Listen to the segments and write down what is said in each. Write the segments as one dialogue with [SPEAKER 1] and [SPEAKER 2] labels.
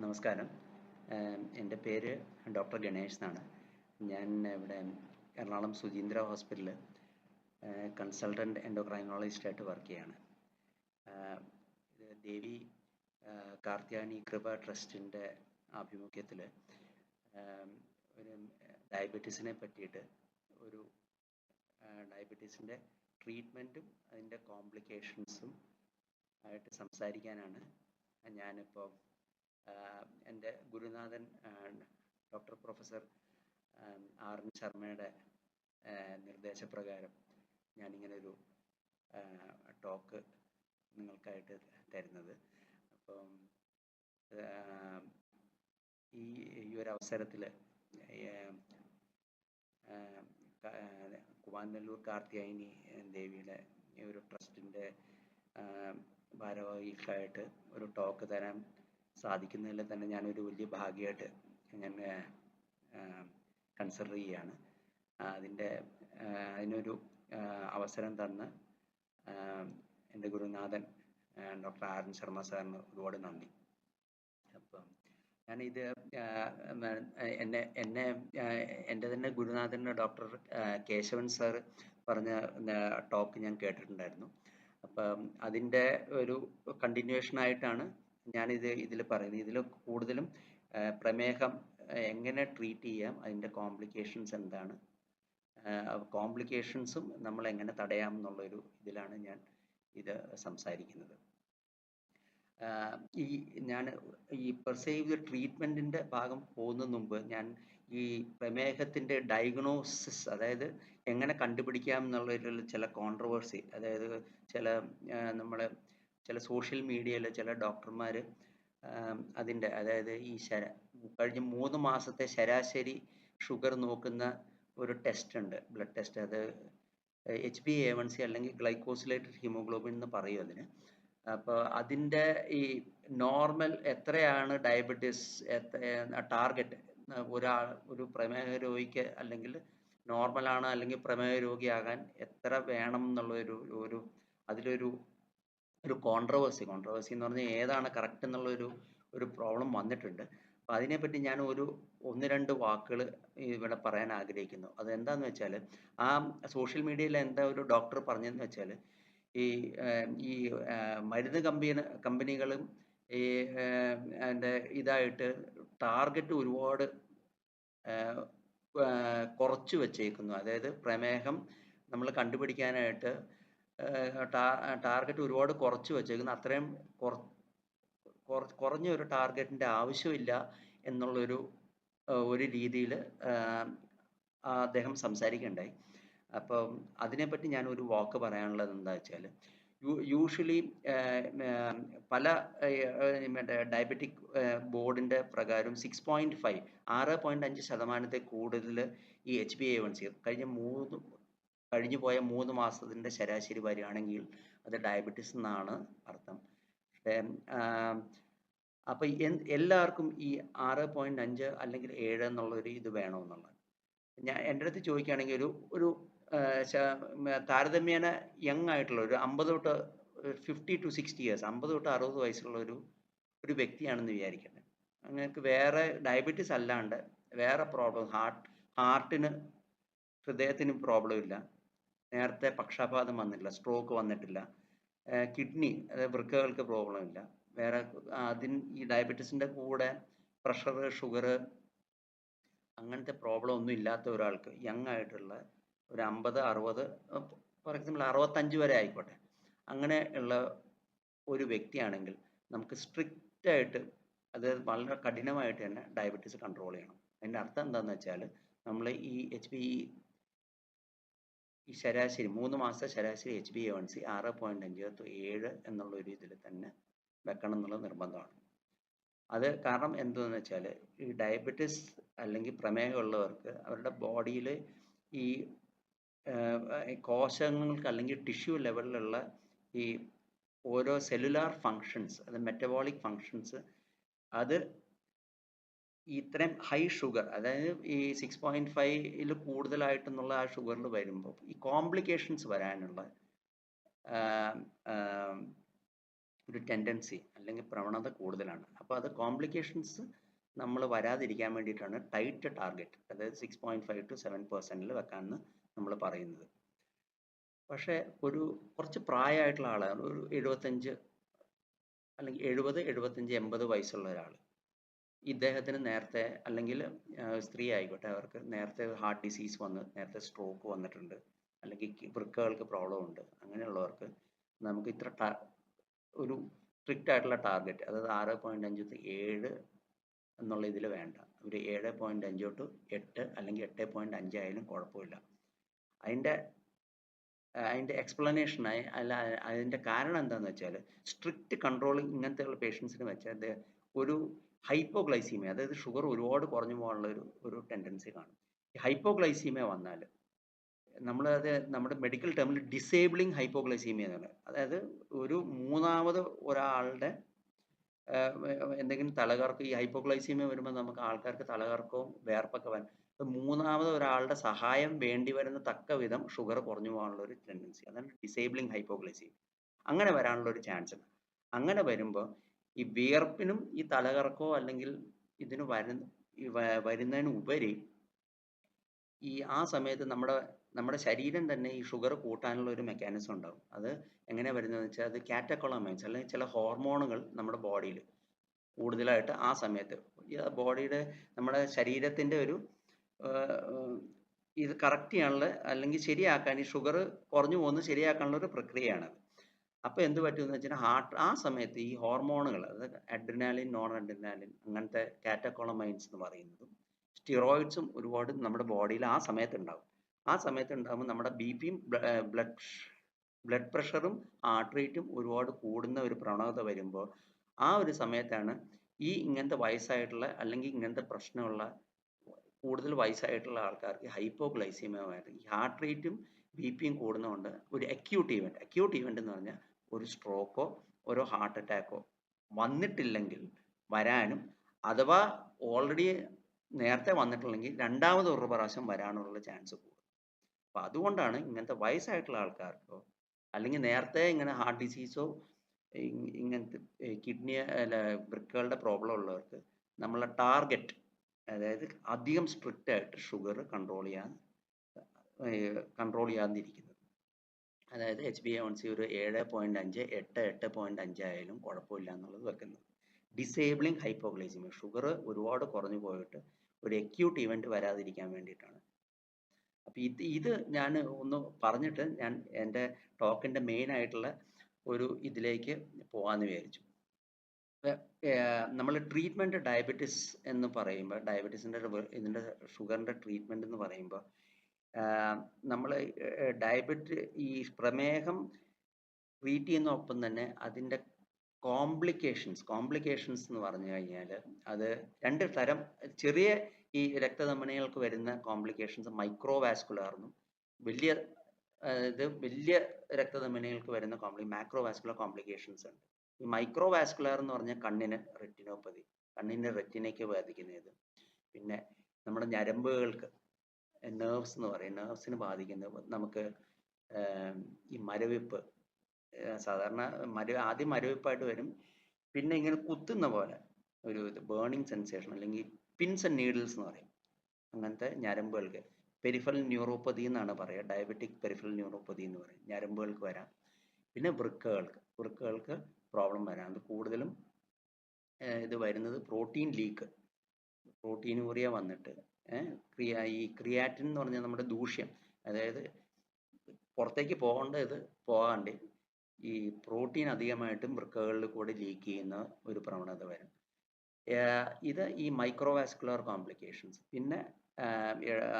[SPEAKER 1] നമസ്കാരം. എൻ്റെ പേര് ഡോക്ടർ ഗണേഷ് എന്നാണ്. ഞാൻ ഇവിടെ എറണാകുളം സുചീന്ദ്ര ഹോസ്പിറ്റലിൽ കൺസൾട്ടൻറ്റ് എൻഡോക്രൈനോളജിസ്റ്റായിട്ട് വർക്ക് ചെയ്യാണ്. ഇത് ദേവി കാർത്യായനി കൃപ ട്രസ്റ്റിൻ്റെ ആഭിമുഖ്യത്തിൽ ഒരു ഡയബറ്റീസിനെ പറ്റിയിട്ട് ഒരു ഡയബറ്റീസിൻ്റെ ട്രീറ്റ്മെൻറ്റും അതിൻ്റെ കോംപ്ലിക്കേഷൻസും ആയിട്ട് സംസാരിക്കാനാണ് ഞാനിപ്പോൾ എൻ്റെ ഗുരുനാഥൻ ഡോക്ടർ പ്രൊഫസർ ആർ എൻ ശർമ്മയുടെ നിർദ്ദേശപ്രകാരം ഞാനിങ്ങനൊരു ടോക്ക് നിങ്ങൾക്കായിട്ട് തരുന്നത്. അപ്പം ഈ ഒരു അവസരത്തിൽ കുമാരനെല്ലൂർ കാർത്യായനി ദേവിയുടെ ഒരു ട്രസ്റ്റിൻ്റെ ഭാരവാഹികളായിട്ട് ഒരു ടോക്ക് തരാൻ സാധിക്കുന്നതിൽ തന്നെ ഞാനൊരു വലിയ ഭാഗ്യമായിട്ട് ഞാൻ കൺസിഡർ ചെയ്യുകയാണ്. അതിനൊരു അവസരം തന്ന് എൻ്റെ ഗുരുനാഥൻ ഡോക്ടർ ആർ എൻ ശർമ്മ സാറിന് ഒരുപാട് നന്ദി. അപ്പം ഞാനിത് എൻ്റെ തന്നെ ഗുരുനാഥൻ ഡോക്ടർ കേശവൻ സാർ പറഞ്ഞ ടോക്ക് ഞാൻ കേട്ടിട്ടുണ്ടായിരുന്നു. അപ്പം അതിൻ്റെ ഒരു കണ്ടിന്യൂവേഷനായിട്ടാണ് ഇതിൽ പറയുന്നത്. ഇതിൽ കൂടുതലും പ്രമേഹം എങ്ങനെ ട്രീറ്റ് ചെയ്യാം, അതിൻ്റെ കോംപ്ലിക്കേഷൻസ് എന്താണ്, കോംപ്ലിക്കേഷൻസും നമ്മൾ എങ്ങനെ തടയാം എന്നുള്ളൊരു ഇതിലാണ് ഞാൻ ഇത് സംസാരിക്കുന്നത്. ഞാൻ പെർസൈവ് ട്രീറ്റ്മെൻറ്റിൻ്റെ ഭാഗം പോകുന്നതിന് മുമ്പ് ഞാൻ ഈ പ്രമേഹത്തിൻ്റെ ഡയഗ്നോസിസ്, അതായത് എങ്ങനെ കണ്ടുപിടിക്കാം എന്നുള്ളൊരു ചില കോൺട്രവേഴ്സി, അതായത് ചില സോഷ്യൽ മീഡിയയിൽ ചില ഡോക്ടർമാർ അതായത് ഈ കഴിഞ്ഞ 3 മാസത്തെ ശരാശരി ഷുഗർ നോക്കുന്ന ഒരു ടെസ്റ്റ് ഉണ്ട്, ബ്ലഡ് ടെസ്റ്റ്. അത് HbA1c അല്ലെങ്കിൽ ഗ്ലൈക്കോസിലേറ്റഡ് ഹീമോഗ്ലോബിൻ എന്ന് പറയും അതിന്. അപ്പോൾ അതിൻ്റെ ഈ നോർമൽ എത്രയാണ് ഡയബറ്റീസ് ടാർഗറ്റ്, ഒരു പ്രമേഹ രോഗിക്ക് അല്ലെങ്കിൽ നോർമലാണ് അല്ലെങ്കിൽ പ്രമേഹ രോഗിയാകാൻ എത്ര വേണം എന്നുള്ള അതിലൊരു കോൺട്രവേഴ്സി എന്ന് പറഞ്ഞാൽ ഏതാണ് കറക്റ്റ് ഒരു പ്രോബ്ലം വന്നിട്ടുണ്ട്. അപ്പോൾ അതിനെപ്പറ്റി ഞാൻ 1-2 വാക്കുകൾ ഇവിടെ പറയാൻ ആഗ്രഹിക്കുന്നു. അതെന്താണെന്ന് വെച്ചാൽ, ആ സോഷ്യൽ മീഡിയയിൽ എന്താ ഒരു ഡോക്ടർ പറഞ്ഞതെന്ന് വെച്ചാൽ, ഈ മരുന്ന് കമ്പനികളും ഇതായിട്ട് ടാർഗറ്റ് ഒരുപാട് കുറച്ച് വെച്ചേക്കുന്നു. അതായത് പ്രമേഹം നമ്മൾ കണ്ടുപിടിക്കാനായിട്ട് ടാർഗറ്റ് ഒരുപാട് കുറച്ച് വെച്ചേക്കുന്നു. അത്രയും കുറഞ്ഞ ഒരു ടാർഗറ്റിൻ്റെ ആവശ്യമില്ല എന്നുള്ളൊരു രീതിയിൽ അദ്ദേഹം സംസാരിക്കുകയുണ്ടായി. അപ്പം അതിനെപ്പറ്റി ഞാൻ ഒരു വാക്ക് പറയാനുള്ളത് എന്താ വെച്ചാൽ, യൂഷ്വലി പല ഡയബറ്റിക് ബോർഡിൻ്റെ പ്രകാരം 6.5 6.5% കൂടുതൽ ഈ HbA1c കഴിഞ്ഞു പോയ 3 മാസത്തിൻ്റെ ശരാശരി വരികയാണെങ്കിൽ അത് ഡയബറ്റീസ് എന്നാണ് അർത്ഥം. അപ്പോൾ എല്ലാവർക്കും ഈ 6.5 അല്ലെങ്കിൽ 7 എന്നുള്ളൊരു ഇത് വേണമെന്നുള്ളത്. എൻ്റെ അടുത്ത് ചോദിക്കുകയാണെങ്കിൽ ഒരു താരതമ്യേന യങ് ആയിട്ടുള്ള ഒരു 50 to 60 years 50 തൊട്ട് 60 വയസ്സുള്ള ഒരു വ്യക്തിയാണെന്ന് വിചാരിക്കട്ടെ. അങ്ങനെയൊക്കെ വേറെ ഡയബറ്റീസ് അല്ലാണ്ട് വേറെ പ്രോബ്ലം, ഹാർട്ടിന് ഹൃദയത്തിന് പ്രോബ്ലം ഇല്ല, നേരത്തെ പക്ഷാപാതം വന്നിട്ടില്ല, സ്ട്രോക്ക് വന്നിട്ടില്ല, കിഡ്നി അതായത് വൃക്കകൾക്ക് പ്രോബ്ലം ഇല്ല, വേറെ ഈ ഡയബറ്റീസിൻ്റെ കൂടെ പ്രഷർ, ഷുഗർ അങ്ങനത്തെ പ്രോബ്ലം ഒന്നും ഇല്ലാത്ത ഒരാൾക്ക്, യങ് ആയിട്ടുള്ള ഒരു 50, 60, ഫോർ എക്സാമ്പിൾ 65 വരെ ആയിക്കോട്ടെ, അങ്ങനെ ഉള്ള ഒരു വ്യക്തിയാണെങ്കിൽ നമുക്ക് സ്ട്രിക്റ്റായിട്ട്, അതായത് വളരെ കഠിനമായിട്ട് തന്നെ ഡയബറ്റീസ് കൺട്രോൾ ചെയ്യണം. അതിൻ്റെ അർത്ഥം എന്താണെന്ന് വെച്ചാൽ, നമ്മൾ ഈ ശരാശരി 3 മാസത്തെ ശരാശരി HbA1c 6.5-7 എന്നുള്ളൊരു ഇതിൽ തന്നെ വെക്കണം എന്നുള്ളത് നിർബന്ധമാണ്. അത് കാരണം എന്താണെന്ന് വെച്ചാൽ, ഈ ഡയബറ്റീസ് അല്ലെങ്കിൽ പ്രമേഹമുള്ളവർക്ക് അവരുടെ ബോഡിയിൽ ഈ കോശങ്ങൾക്ക് അല്ലെങ്കിൽ ടിഷ്യൂ ലെവലിലുള്ള ഈ ഓരോ സെല്ലുലാർ ഫങ്ഷൻസ്, അത് മെറ്റബോളിക് ഫങ്ഷൻസ്, അത് ഇത്രയും ഹൈ ഷുഗർ, അതായത് ഈ 6.5 കൂടുതലായിട്ടെന്നുള്ള ആ ഷുഗറിൽ വരുമ്പോൾ ഈ കോംപ്ലിക്കേഷൻസ് വരാനുള്ള ഒരു ടെൻഡൻസി അല്ലെങ്കിൽ പ്രവണത കൂടുതലാണ്. അപ്പോൾ അത് കോംപ്ലിക്കേഷൻസ് നമ്മൾ വരാതിരിക്കാൻ വേണ്ടിയിട്ടാണ് ടൈറ്റ് ടാർഗറ്റ്, അതായത് 6.5 to 7% വെക്കാമെന്ന് നമ്മൾ പറയുന്നത്. പക്ഷേ കുറച്ച് പ്രായമായിട്ടുള്ള ആളാണ്, ഒരു 75 അല്ലെങ്കിൽ 70, 75, 80 വയസ്സുള്ള ഒരാൾ, ഇദ്ദേഹത്തിന് നേരത്തെ, അല്ലെങ്കിൽ സ്ത്രീ ആയിക്കോട്ടെ, അവർക്ക് നേരത്തെ ഹാർട്ട് ഡിസീസ് വന്ന്, നേരത്തെ സ്ട്രോക്ക് വന്നിട്ടുണ്ട്, അല്ലെങ്കിൽ വൃക്കകൾക്ക് പ്രോബ്ലം ഉണ്ട്, അങ്ങനെയുള്ളവർക്ക് നമുക്ക് ഒരു സ്ട്രിക്റ്റ് ആയിട്ടുള്ള ടാർഗറ്റ്, അതായത് 6.5 to 7 എന്നുള്ള ഇതിൽ വേണ്ട, ഒരു 7.5 to 8 അല്ലെങ്കിൽ 8.5 ആയാലും കുഴപ്പമില്ല. അതിൻ്റെ എക്സ്പ്ലനേഷനായി അതിൻ്റെ കാരണം എന്താണെന്ന് വെച്ചാൽ, സ്ട്രിക്റ്റ് കൺട്രോളിങ് ഇങ്ങനത്തെയുള്ള പേഷ്യൻസിന് വെച്ചാൽ ഒരു ഹൈപ്പോഗ്ലൈസീമിയ, അതായത് ഷുഗർ ഒരുപാട് കുറഞ്ഞു പോകാനുള്ള ഒരു ടെൻഡൻസി കാണും. ഈ ഹൈപ്പോഗ്ലൈസീമിയ വന്നാൽ നമ്മുടെ മെഡിക്കൽ ടേമിൽ ഡിസേബിളിങ് ഹൈപ്പോഗ്ലൈസീമിയ എന്ന് പറയുന്നത്, അതായത് ഒരു മൂന്നാമത് ഒരാളുടെ എന്തെങ്കിലും തലകറക്കം, ഈ ഹൈപ്പോഗ്ലൈസീമിയ വരുമ്പോൾ നമുക്ക് ആൾക്കാർക്ക് തലകറക്കവും വേർപ്പൊക്കെ വരാൻ, മൂന്നാമത് ഒരാളുടെ സഹായം വേണ്ടി വരുന്ന തക്ക വിധം ഷുഗർ കുറഞ്ഞു പോകാനുള്ള ഒരു ടെൻഡൻസി, അതാണ് ഡിസേബിളിങ് ഹൈപ്പോഗ്ലൈസീമിയ. അങ്ങനെ വരാനുള്ള ഒരു ചാൻസ് ഉണ്ട്. അങ്ങനെ വരുമ്പോൾ ഈ വിയർപ്പിനും ഈ തലകറക്കമോ അല്ലെങ്കിൽ ഇതിന് വരുന്നതിന് ഉപരി ആ സമയത്ത് നമ്മുടെ ശരീരം തന്നെ ഈ ഷുഗർ കൂട്ടാനുള്ള ഒരു മെക്കാനിസം ഉണ്ടാവും. അത് എങ്ങനെ വരുന്നതെന്ന് വെച്ചാൽ, അത് കാറ്റക്കോളമൈൻസ് അല്ലെങ്കിൽ ചില ഹോർമോണുകൾ നമ്മുടെ ബോഡിയിൽ കൂടുതലായിട്ട് ആ സമയത്ത് നമ്മുടെ ശരീരത്തിൻ്റെ ഇത് കറക്റ്റ് ചെയ്യാനുള്ള, അല്ലെങ്കിൽ ശരിയാക്കാൻ, ഈ ഷുഗർ കുറഞ്ഞു പോകുന്നത് ശരിയാക്കാനുള്ള ഒരു പ്രക്രിയയാണ്. അപ്പോൾ എന്ത് പറ്റുമെന്ന് വെച്ചാൽ, ആ സമയത്ത് ഈ ഹോർമോണുകൾ, അതായത് അഡ്രിനാലിൻ, നോൺ അഡ്രിനാലിൻ, അങ്ങനത്തെ കാറ്റക്കോളമൈൻസ് എന്ന് പറയുന്നതും സ്റ്റിറോയിഡ്സും ഒരുപാട് നമ്മുടെ ബോഡിയിൽ ആ സമയത്ത് ഉണ്ടാകും. ആ സമയത്ത് ഉണ്ടാകുമ്പോൾ നമ്മുടെ ബിപിയും ബ്ലഡ് പ്രഷറും ഹാർട്ട് റേറ്റും ഒരുപാട് കൂടുന്ന ഒരു പ്രവണത വരുമ്പോൾ, ആ ഒരു സമയത്താണ് ഇങ്ങനത്തെ വയസ്സായിട്ടുള്ള അല്ലെങ്കിൽ ഇങ്ങനത്തെ പ്രശ്നമുള്ള കൂടുതൽ വയസ്സായിട്ടുള്ള ആൾക്കാർക്ക് ഹൈപ്പോഗ്ലൈസീമിയ വരുന്നത്. ഈ ഹാർട്ട് റേറ്റും ബിപിയും കൂടുന്നതുകൊണ്ട് ഒരു അക്യൂട്ട് ഇവന്റ് എന്ന് പറഞ്ഞാൽ ഒരു സ്ട്രോക്കോ ഒരു ഹാർട്ട് അറ്റാക്കോ വന്നിട്ടില്ലെങ്കിൽ വരാനും, അഥവാ ഓൾറെഡി നേരത്തെ വന്നിട്ടുണ്ടെങ്കിൽ രണ്ടാമത് ഒരു പ്രാവശ്യം വരാനുള്ള ചാൻസ് കൂടും. അപ്പോൾ അതുകൊണ്ടാണ് ഇങ്ങനത്തെ വയസ്സായിട്ടുള്ള ആൾക്കാർക്കോ അല്ലെങ്കിൽ നേരത്തെ ഇങ്ങനെ ഹാർട്ട് ഡിസീസോ ഇങ്ങനത്തെ കിഡ്നി വൃക്കകളുടെ പ്രോബ്ലം ഉള്ളവർക്ക് നമ്മളെ ടാർഗറ്റ്, അതായത് അധികം സ്ട്രിക്റ്റ് ആയിട്ട് ഷുഗർ കൺട്രോൾ ചെയ്യാതിരിക്കുന്നത്, അതായത് HbA1c ഒരു 7.5, 8.5 ആയാലും കുഴപ്പമില്ല എന്നുള്ളത് വെക്കുന്നത്. ഡിസേബിളിങ് ഹൈപ്പോഗ്ലൈസീമിയ, ഷുഗർ ഒരുപാട് കുറഞ്ഞു പോയിട്ട് ഒരു അക്യൂട്ട് ഇവന്റ് വരാതിരിക്കാൻ വേണ്ടിയിട്ടാണ്. അപ്പോൾ ഇത് ഞാൻ ഒന്ന് പറഞ്ഞിട്ട് ഞാൻ എൻ്റെ ടോക്കിൻ്റെ മെയിൻ ആയിട്ടുള്ള ഒരു ഇതിലേക്ക് പോകാമെന്ന് വിചാരിച്ചു. നമ്മൾ ട്രീറ്റ്മെൻറ്റ് ഡയബറ്റിസ് എന്ന് പറയുമ്പോൾ, ഇതിൻ്റെ ഷുഗറിൻ്റെ ട്രീറ്റ്മെൻറ്റ് എന്ന് പറയുമ്പോൾ, നമ്മൾ ഈ പ്രമേഹം ട്രീറ്റ് ചെയ്യുന്നതൊപ്പം തന്നെ അതിൻ്റെ കോംപ്ലിക്കേഷൻസ് എന്ന് പറഞ്ഞു കഴിഞ്ഞാൽ, അത് രണ്ട് തരം. ചെറിയ ഈ രക്തധമനികൾക്ക് വരുന്ന കോംപ്ലിക്കേഷൻസ് മൈക്രോ വാസ്കുലർന്നും, വലിയ രക്തധമനികൾക്ക് വരുന്ന മാക്രോ വാസ്കുലർ കോംപ്ലിക്കേഷൻസ് ഉണ്ട്. ഈ മൈക്രോ വാസ്കുലർ എന്ന് പറഞ്ഞാൽ കണ്ണിന് റെറ്റിനോപ്പതി, കണ്ണിൻ്റെ റെറ്റിനയ്ക്ക് ബാധിക്കുന്നത്. പിന്നെ നമ്മുടെ ഞരമ്പുകൾക്ക്, നെർവ്സ് എന്ന് പറയും, നെർവ്സിന് ബാധിക്കുന്നത്. നമുക്ക് ഈ മരവിപ്പ്, സാധാരണ ആദ്യം മരവിപ്പായിട്ട് വരും, പിന്നെ ഇങ്ങനെ കുത്തുന്ന പോലെ ഒരു ബേണിംഗ് സെൻസേഷൻ, അല്ലെങ്കിൽ പിൻസ് ആൻഡ് നീഡിൽസ് എന്ന് പറയും. അങ്ങനത്തെ ഞരമ്പുകൾക്ക് പെരിഫറൽ ന്യൂറോപ്പതി എന്നാണ് പറയുക, ഡയബറ്റിക് പെരിഫറൽ ന്യൂറോപ്പതി എന്ന് പറയും. ഞരമ്പുകൾക്ക് വരാം. പിന്നെ വൃക്കകൾക്ക് പ്രോബ്ലം വരാം. അത് കൂടുതലും ഇത് വരുന്നത് പ്രോട്ടീൻ ലീക്ക്, പ്രോട്ടീനൂറിയ വന്നിട്ട് ഈ ക്രിയാറ്റിൻ എന്ന് പറഞ്ഞാൽ നമ്മുടെ ദൂഷ്യം, അതായത് പുറത്തേക്ക് പോകാണ്ട് ഈ പ്രോട്ടീൻ അധികമായിട്ടും വൃക്കകളിൽ കൂടെ ലീക്ക് ചെയ്യുന്ന ഒരു പ്രവണത വരും. ഇത് ഈ മൈക്രോവാസ്കുലർ കോംപ്ലിക്കേഷൻസ്. പിന്നെ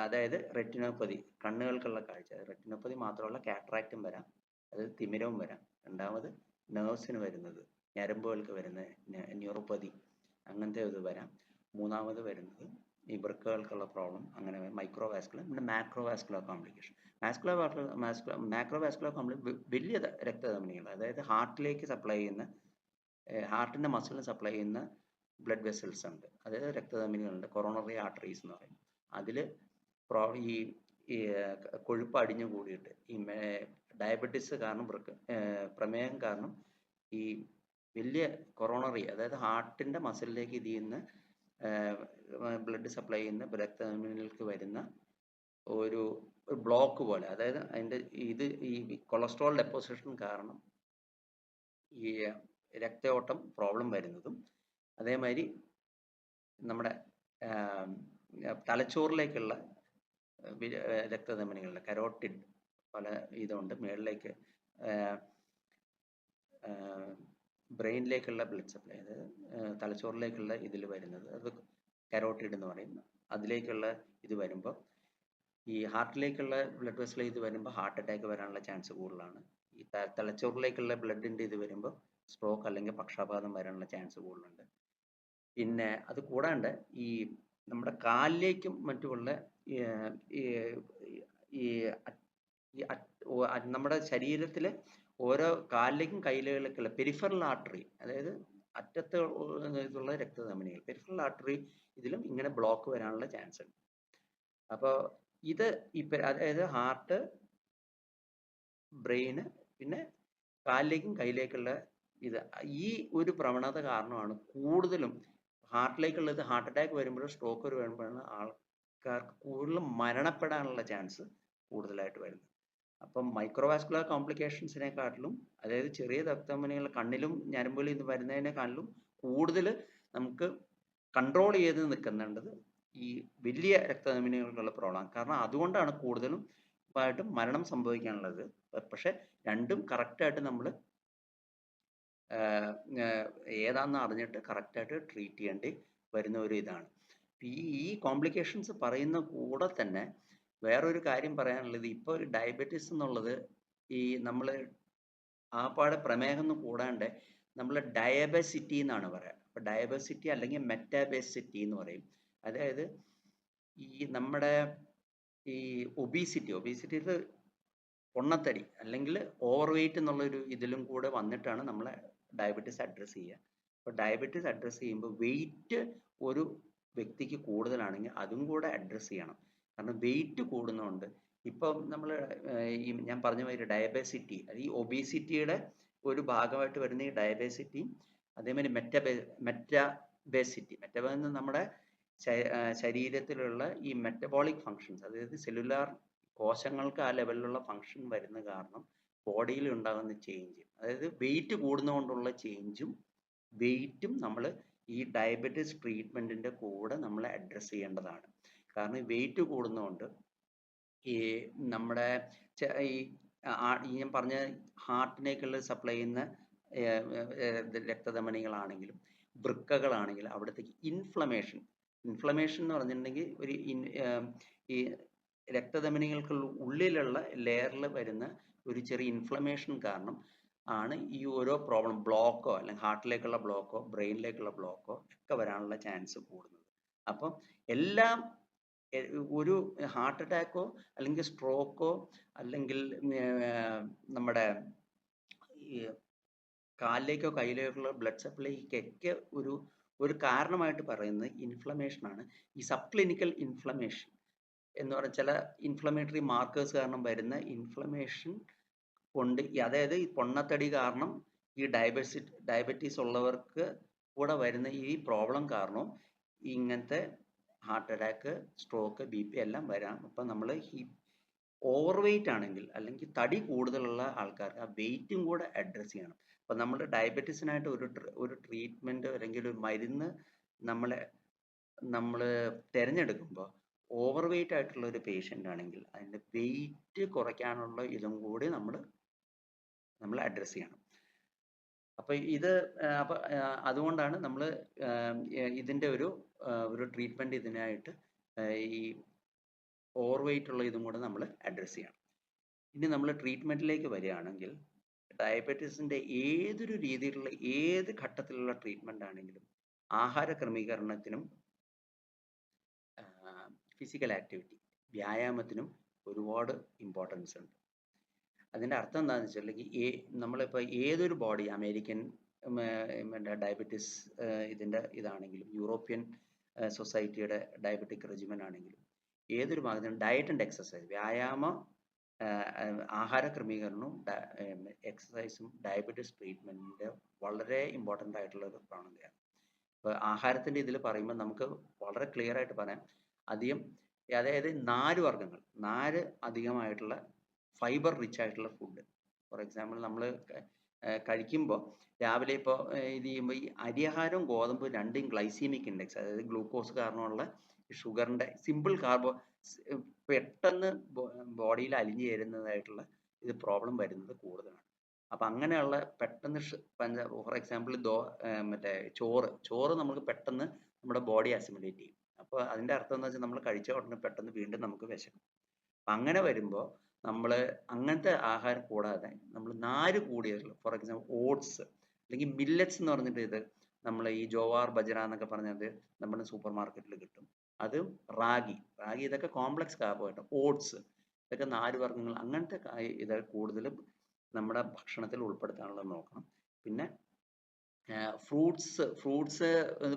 [SPEAKER 1] അതായത് റെറ്റിനോപ്പതി, കണ്ണുകൾക്കുള്ള കാഴ്ച. റെറ്റിനോപ്പതി മാത്രമല്ല, കാറ്ററാക്റ്റും വരാം, അത് തിമിരവും വരാം. രണ്ടാമത് നെർവ്സിന് വരുന്നത്, ഞരമ്പുകൾക്ക് വരുന്ന ന്യൂറോപ്പതി, അങ്ങനത്തെ ഇത് വരാം. മൂന്നാമത് വരുന്നത് ഈ വൃക്കകൾക്കുള്ള പ്രോബ്ലം. അങ്ങനെ മൈക്രോവാസ്കുലർ. പിന്നെ മാക്രോവാസ്കുലർ കോംപ്ലിക്കേഷൻ. മാക്രോവാസ്കുലർ കോംപ്ലിക്കേഷൻ വലിയ രക്തധമനികൾ, അതായത് ഹാർട്ടിലേക്ക് സപ്ലൈ ചെയ്യുന്ന, ഹാർട്ടിൻ്റെ മസിലിന് സപ്ലൈ ചെയ്യുന്ന ബ്ലഡ് വെസൽസ് ഉണ്ട്, അതായത് രക്തധമനികളുണ്ട്, കൊറോണറി ആർട്ടറീസ് എന്ന് പറയും. അതിൽ ഈ കൊഴുപ്പ് അടിഞ്ഞു കൂടിയിട്ട് ഈ ഡയബറ്റിസ് കാരണം, പ്രമേഹം കാരണം ഈ വലിയ കൊറോണറി, അതായത് ഹാർട്ടിൻ്റെ മസിലിലേക്ക് ഇത് ചെയ്യുന്ന ബ്ലഡ് സപ്ലൈ ചെയ്യുന്ന രക്തധമനികൾക്ക് വരുന്ന ഒരു ബ്ലോക്ക് പോലെ, അതായത് അതിൻ്റെ ഈ കൊളസ്ട്രോൾ ഡെപ്പോസിഷൻ കാരണം ഈ രക്തയോട്ടം പ്രോബ്ലം വരുന്നതും, അതേമാതിരി നമ്മുടെ തലച്ചോറിലേക്കുള്ള രക്തധമനികളുടെ കരോട്ടിഡ് പല ഇതുണ്ട്, മേളിലേക്ക് ബ്രെയിനിലേക്കുള്ള ബ്ലഡ് സപ്ലൈ, അതായത് തലച്ചോറിലേക്കുള്ള ഇതിൽ വരുന്നത് അത് കരോട്ടിഡ് എന്ന് പറയുന്നത്. അതിലേക്കുള്ള ഇത് വരുമ്പോൾ ഈ ഹാർട്ടിലേക്കുള്ള ബ്ലഡ് വെസൽ ഇത് വരുമ്പോൾ ഹാർട്ട് അറ്റാക്ക് വരാനുള്ള ചാൻസ് കൂടുതലാണ്. ഈ തലച്ചോറിലേക്കുള്ള ബ്ലഡിൻ്റെ ഇത് വരുമ്പോൾ സ്ട്രോക്ക് അല്ലെങ്കിൽ പക്ഷാഘാതം വരാനുള്ള ചാൻസ് കൂടുതലുണ്ട്. പിന്നെ അത് കൂടാണ്ട് ഈ നമ്മുടെ കാലിലേക്കും മറ്റുമുള്ള നമ്മുടെ ശരീരത്തിലെ ഓരോ കാലിലേക്കും കൈയിലേക്കുള്ള പെരിഫറൽ ആർട്ടറി, അതായത് അറ്റത്ത് ഇതുള്ള രക്തധമനികൾ, പെരിഫറൽ ആർട്ടറി ഇതിലും ഇങ്ങനെ ബ്ലോക്ക് വരാനുള്ള ചാൻസ് ഉണ്ട്. അപ്പോൾ ഇത് അതായത് ഹാർട്ട്, ബ്രെയിന്, പിന്നെ കാലിലേക്കും കൈയിലേക്കുള്ള ഇത്, ഈ ഒരു പ്രവണത കാരണമാണ് കൂടുതലും ഹാർട്ടിലേക്കുള്ളത്. ഹാർട്ട് അറ്റാക്ക് വരുമ്പോഴും സ്ട്രോക്ക് വരുമ്പോഴാണ് ആൾക്കാർക്ക് കൂടുതലും മരണപ്പെടാനുള്ള ചാൻസ് കൂടുതലായിട്ട് വരുന്നത്. അപ്പം മൈക്രോവാസ്കുലർ കോംപ്ലിക്കേഷൻസിനെക്കാട്ടിലും, അതായത് ചെറിയ രക്തധമനികൾ കണ്ണിലും ഞരമ്പിലും ഇത് വരുന്നതിനെക്കാട്ടിലും കൂടുതൽ നമുക്ക് കൺട്രോൾ ചെയ്ത് നിൽക്കുന്നുണ്ടത് ഈ വലിയ രക്തധമനികൾക്കുള്ള പ്രോബ്ലം. കാരണം അതുകൊണ്ടാണ് കൂടുതലും ആയിട്ടും മരണം സംഭവിക്കാനുള്ളത്. പക്ഷെ രണ്ടും കറക്റ്റായിട്ട് നമ്മൾ ഏതാണെന്ന് അറിഞ്ഞിട്ട് കറക്റ്റായിട്ട് ട്രീറ്റ് ചെയ്യേണ്ടി വരുന്ന ഒരു ഇതാണ്. ഈ കോംപ്ലിക്കേഷൻസ് പറയുന്ന കൂടെ തന്നെ വേറൊരു കാര്യം പറയാനുള്ളത്, ഇപ്പോൾ ഡയബറ്റീസ് എന്നുള്ളത് ഈ നമ്മൾ ആപ്പാടെ പ്രമേഹം എന്ന് കൂടാണ്ട് നമ്മൾ ഡയബസിറ്റി എന്നാണ് പറയുക. അപ്പോൾ ഡയബസിറ്റി അല്ലെങ്കിൽ മെറ്റാബസിറ്റി എന്ന് പറയും. അതായത് ഈ നമ്മുടെ ഈ ഒബീസിറ്റിയിൽ പൊണ്ണത്തടി അല്ലെങ്കിൽ ഓവർ വെയിറ്റ് എന്നുള്ളൊരു ഇതിലും കൂടെ വന്നിട്ടാണ് നമ്മൾ ഡയബറ്റീസ് അഡ്രസ്സ് ചെയ്യുക. അപ്പോൾ ഡയബറ്റീസ് അഡ്രസ്സ് ചെയ്യുമ്പോൾ വെയിറ്റ് ഒരു വ്യക്തിക്ക് കൂടുതലാണെങ്കിൽ അതും കൂടെ അഡ്രസ്സ് ചെയ്യണം. കാരണം വെയിറ്റ് കൂടുന്നതുകൊണ്ട് ഇപ്പം നമ്മൾ ഈ ഞാൻ പറഞ്ഞ മാതിരി ഡയബസിറ്റി, ഈ ഒബീസിറ്റിയുടെ ഒരു ഭാഗമായിട്ട് വരുന്ന ഈ ഡയബസിറ്റിയും അതേമാതിരി മെറ്റാബസിറ്റി നമ്മുടെ ശരീരത്തിലുള്ള ഈ മെറ്റബോളിക് ഫങ്ഷൻസ്, അതായത് സെല്ലുലാർ കോശങ്ങൾക്ക് ആ ലെവലിലുള്ള ഫങ്ഷൻ വരുന്ന കാരണം ബോഡിയിൽ ഉണ്ടാകുന്ന ചേഞ്ച്, അതായത് വെയിറ്റ് കൂടുന്നതുകൊണ്ടുള്ള ചേഞ്ചും വെയിറ്റും നമ്മൾ ഈ ഡയബറ്റീസ് ട്രീറ്റ്മെൻറ്റിൻ്റെ കൂടെ നമ്മൾ അഡ്രസ്സ് ചെയ്യേണ്ടതാണ്. കാരണം വെയിറ്റ് കൂടുന്നതുകൊണ്ട് ഈ നമ്മുടെ ഈ ഞാൻ പറഞ്ഞ ഹാർട്ടിനേക്കുള്ള സപ്ലൈ ചെയ്യുന്ന രക്തധമനികളാണെങ്കിലും വൃക്കകളാണെങ്കിലും അവിടത്തേക്ക് ഇൻഫ്ലമേഷൻ എന്ന് പറഞ്ഞിട്ടുണ്ടെങ്കിൽ ഒരു ഈ രക്തധമനികൾക്കുള്ള ഉള്ളിലുള്ള ലെയറിൽ വരുന്ന ഒരു ചെറിയ ഇൻഫ്ലമേഷൻ കാരണം ആണ് ഈ ഓരോ പ്രോബ്ലം, ബ്ലോക്കോ അല്ലെങ്കിൽ ഹാർട്ടിലേക്കുള്ള ബ്ലോക്കോ ബ്രെയിനിലേക്കുള്ള ബ്ലോക്കോ ഒക്കെ വരാനുള്ള ചാൻസ് കൂടുന്നത്. അപ്പം എല്ലാം ഒരു ഹാർട്ട് അറ്റാക്കോ അല്ലെങ്കിൽ സ്ട്രോക്കോ അല്ലെങ്കിൽ നമ്മുടെ ഈ കാലിലേക്കോ കയ്യിലേക്കുള്ള ബ്ലഡ് സപ്ലൈക്കൊക്കെ ഒരു കാരണമായിട്ട് പറയുന്നത് ഇൻഫ്ലമേഷനാണ്. ഈ സബ് ക്ലിനിക്കൽ ഇൻഫ്ലമേഷൻ എന്ന് പറഞ്ഞാൽ ചില ഇൻഫ്ലമേറ്ററി മാർക്കേഴ്സ് കാരണം വരുന്ന ഇൻഫ്ലമേഷൻ കൊണ്ട്, അതായത് ഈ പൊണ്ണത്തടി കാരണം ഈ ഡയബറ്റീസ് ഉള്ളവർക്ക് കൂടെ വരുന്ന ഈ പ്രോബ്ലം കാരണം ഇങ്ങനത്തെ ഹാർട്ട് അറ്റാക്ക്, സ്ട്രോക്ക്, BP എല്ലാം വരാം. അപ്പം നമ്മൾ ഈ ഓവർ വെയിറ്റ് ആണെങ്കിൽ അല്ലെങ്കിൽ തടി കൂടുതലുള്ള ആൾക്കാർക്ക് ആ വെയിറ്റും കൂടെ അഡ്രസ്സ് ചെയ്യണം. അപ്പം നമ്മൾ ഡയബറ്റീസിനായിട്ട് ഒരു ട്രീറ്റ്മെൻറ്റ് അല്ലെങ്കിൽ ഒരു മരുന്ന് നമ്മൾ തിരഞ്ഞെടുക്കുമ്പോൾ ഓവർ വെയിറ്റ് ആയിട്ടുള്ള ഒരു പേഷ്യൻ്റ് ആണെങ്കിൽ അതിൻ്റെ വെയിറ്റ് കുറയ്ക്കാനുള്ള ഇതും കൂടി നമ്മൾ അഡ്രസ്സ് ചെയ്യണം. അപ്പോൾ അതുകൊണ്ടാണ് നമ്മൾ ഇതിൻ്റെ ഒരു ട്രീറ്റ്മെൻറ്റ് ഇതിനായിട്ട് ഈ ഓവർ വെയിറ്റ് ഉള്ള ഇതും കൂടെ നമ്മൾ അഡ്രസ്സ് ചെയ്യണം. ഇനി നമ്മൾ ട്രീറ്റ്മെൻറ്റിലേക്ക് വരികയാണെങ്കിൽ ഡയബറ്റീസിൻ്റെ ഏതൊരു രീതിയിലുള്ള ഏത് ഘട്ടത്തിലുള്ള ട്രീറ്റ്മെൻ്റ് ആണെങ്കിലും ആഹാര ക്രമീകരണത്തിനും ഫിസിക്കൽ ആക്ടിവിറ്റി, വ്യായാമത്തിനും ഒരുപാട് ഇമ്പോർട്ടൻസ് ഉണ്ട്. അതിൻ്റെ അർത്ഥം എന്താണെന്ന് വെച്ചിട്ടുണ്ടെങ്കിൽ നമ്മളിപ്പോൾ ഏതൊരു ബോഡി, അമേരിക്കൻ ഡയബറ്റീസ് ഇതാണെങ്കിലും യൂറോപ്യൻ സൊസൈറ്റിയുടെ ഡയബറ്റിക് റെജിമൻ ആണെങ്കിലും ഏതൊരു ഭാഗത്തും ഡയറ്റ് ആൻഡ് എക്സസൈസ്, വ്യായാമം ആഹാര ക്രമീകരണവും എക്സസൈസും ഡയബറ്റീസ് ട്രീറ്റ്മെൻറ്റിൻ്റെ വളരെ ഇമ്പോർട്ടൻ്റ് ആയിട്ടുള്ള ഒരു പ്രവണതയാണ്. ഇപ്പോൾ ആഹാരത്തിൻ്റെ ഇതിൽ പറയുമ്പോൾ നമുക്ക് വളരെ ക്ലിയർ ആയിട്ട് പറയാം, അതായത് നാര് വർഗ്ഗങ്ങൾ, നാര് അധികമായിട്ടുള്ള ഫൈബർ റിച്ച് ആയിട്ടുള്ള ഫുഡ്. ഫോർ എക്സാമ്പിൾ നമ്മൾ കഴിക്കുമ്പോൾ രാവിലെ ഇപ്പോൾ ഇത് ചെയ്യുമ്പോൾ ഈ അരിയാഹാരവും ഗോതമ്പ് രണ്ടും ഗ്ലൈസീമിക് ഇൻഡെക്സ്, അതായത് ഗ്ലൂക്കോസ് കാരണമുള്ള ഷുഗറിൻ്റെ സിമ്പിൾ പെട്ടെന്ന് ബോഡിയിൽ അലിഞ്ഞു ചേരുന്നതായിട്ടുള്ള ഇത് പ്രോബ്ലം വരുന്നത് കൂടുതലാണ്. അപ്പം അങ്ങനെയുള്ള പെട്ടെന്ന് ഫോർ എക്സാമ്പിൾ മറ്റേ ചോറ് നമുക്ക് പെട്ടെന്ന് നമ്മുടെ ബോഡി അസിമിലേറ്റ് ചെയ്യും. അപ്പോൾ അതിൻ്റെ അർത്ഥം എന്ന് വെച്ചാൽ നമ്മൾ കഴിച്ച ഉടനെ പെട്ടെന്ന് വീണ്ടും നമുക്ക് വിശക്കും. അപ്പം അങ്ങനെ വരുമ്പോൾ നമ്മൾ അങ്ങനത്തെ ആഹാരം കൂടാതെ നമ്മൾ നാര് കൂടിയതുള്ള, ഫോർ എക്സാമ്പിൾ ഓട്സ് അല്ലെങ്കിൽ മില്ലറ്റ്സ് എന്ന് പറഞ്ഞിട്ട് ഇത് നമ്മൾ ഈ ജോവാർ ബജ്ര എന്നൊക്കെ പറഞ്ഞത് നമ്മുടെ സൂപ്പർ മാർക്കറ്റിൽ കിട്ടും. അത് റാഗി ഇതൊക്കെ കോംപ്ലക്സ് കാർബോഹൈഡ്രേറ്റ്, ഓട്സ് ഇതൊക്കെ നാര് വർഗ്ഗങ്ങൾ, അങ്ങനത്തെ ഇത് കൂടുതലും നമ്മുടെ ഭക്ഷണത്തിൽ ഉൾപ്പെടുത്താനുള്ള നോക്കണം. പിന്നെ ഫ്രൂട്ട്സ്